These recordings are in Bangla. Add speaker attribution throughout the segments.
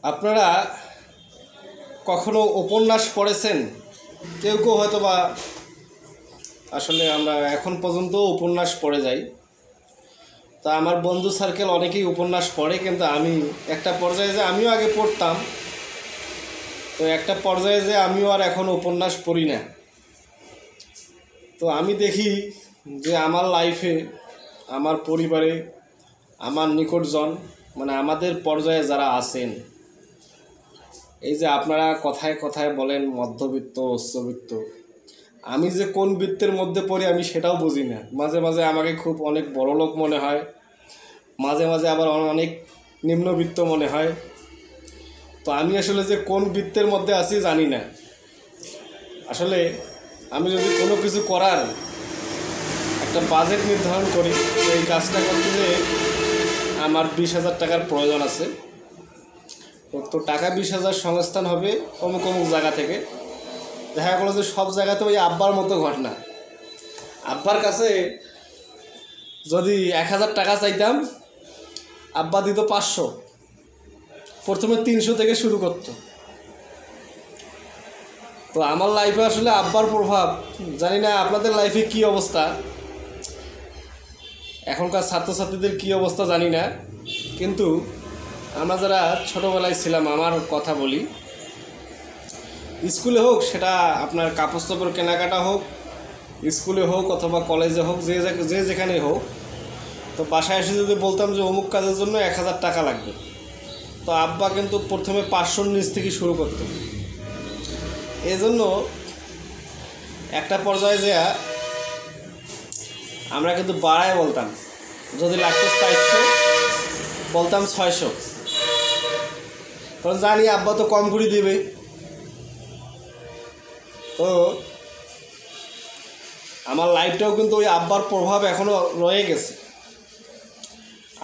Speaker 1: আপনারা কখনো উপন্যাস পড়েছেন? কেউ কেউ হয়তো বা আসলে আমরা এখন পর্যন্ত উপন্যাস পড়ে যাই। তা আমার বন্ধু সার্কেল অনেকেই উপন্যাস পড়ে, কিন্তু আমি একটা পর্যায়ে যে আমিও আগে পড়তাম, তো একটা পর্যায়ে যে আমিও আর এখন উপন্যাস পড়ি না। তো আমি দেখি যে আমার লাইফে, আমার পরিবারে, আমার নিকটজন, মানে আমাদের পর্যায়ে যারা আছেন, এই যে আপনারা কথায় কথায় বলেন মধ্যবিত্ত, উচ্চবিত্ত, আমি যে কোন বৃত্তের মধ্যে পড়ি আমি সেটাও বুঝি না। মাঝে মাঝে আমাকে খুব অনেক বড় লোক মনে হয়, মাঝে মাঝে আবার অনেক নিম্নবিত্ত মনে হয়। তো আমি আসলে যে কোন বৃত্তের মধ্যে আছি জানি না। আসলে আমি যদি কোনো কিছু করার একটা বাজেট নির্ধারণ করি, এই কাজটা করতে যে আমার 20,000 টাকার প্রয়োজন আছে, তো টাকা 20,000 সংস্থান হবে অমুক অমুক জায়গা থেকে। দেখা গেলো যে সব জায়গাতে ওই আব্বার মতো ঘটনা। আব্বার কাছে যদি 1,000 টাকা চাইতাম, আব্বা দিত 500। প্রথমে 300 থেকে শুরু করত। তো আমার লাইফে আসলে আব্বার প্রভাব, জানি না আপনাদের লাইফে কি অবস্থা, এখনকার ছাত্রছাত্রীদের কি অবস্থা জানি না, কিন্তু আমরা যারা ছোটোবেলায় ছিলাম, আমার কথা বলি, স্কুলে হোক, সেটা আপনার কাপড় চোপড় কেনাকাটা হোক, স্কুলে হোক অথবা কলেজে হোক, যে যেখানে হোক, তো বাসায় এসে যদি বলতাম যে অমুক কাজের জন্য 1,000 টাকা লাগবে, তো আব্বা কিন্তু প্রথমে 500 নিচ থেকে শুরু করত। এই জন্য একটা পর্যায়ে যে আমরা কিন্তু বাড়ায় বলতাম, যদি লাগতো 400 বলতাম 600, কারণ জানি আব্বা তো কম করে দিবে। তো আমার লাইফটাও কিন্তু ওই আব্বার প্রভাব এখনও রয়ে গেছে।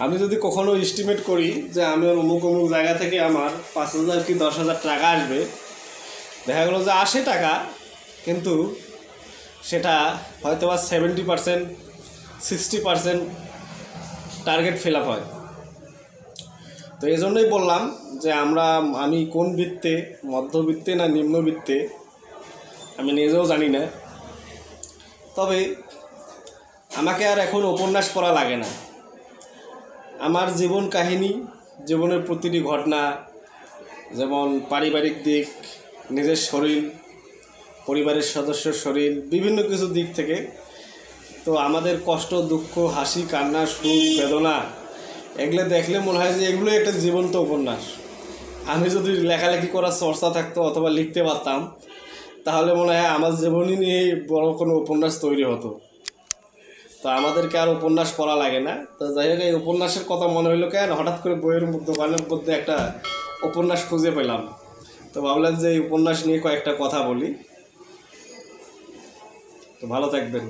Speaker 1: আমি যদি কখনো এস্টিমেট করি যে আমি অমুক অমুক জায়গা থেকে আমার 5,000 কি 10,000 টাকা আসবে, দেখা গেলো যে আসে টাকা, কিন্তু সেটা হয়তো বা 70%, 60% টার্গেট ফিল আপ হয়। তো এই জন্যই বললাম যে আমি কোন বৃত্তে, মধ্যবিত্তে না নিম্নবিত্তে, আমি নিজেও জানি না। তবে আমাকে আর এখন উপন্যাস পড়া লাগে না। আমার জীবন কাহিনী, জীবনের প্রতিটি ঘটনা, যেমন পারিবারিক দিক, নিজের শরীর, পরিবারের সদস্যর শরীর, বিভিন্ন কিছু দিক থেকে, তো আমাদের কষ্ট, দুঃখ, হাসি, কান্না, সুখ, বেদনা, এগুলো দেখলে মনে হয় যে এগুলোই একটা জীবন্ত উপন্যাস। আমি যদি লেখালেখি করার চর্চা থাকতো অথবা লিখতে পারতাম, তাহলে মনে হয় আমার জীবনী নিয়ে বড় কোনো উপন্যাস তৈরি হতো। তো আমাদেরকে আর উপন্যাস পড়া লাগে না। তো যাই হোক, এই উপন্যাসের কথা মনে হইলো কেন, হঠাৎ করে বইয়ের দোকানের মধ্যে একটা উপন্যাস খুঁজে পেলাম, তো ভাবলাম যে এই উপন্যাস নিয়ে কয়েকটা কথা বলি। তো ভালো থাকবেন।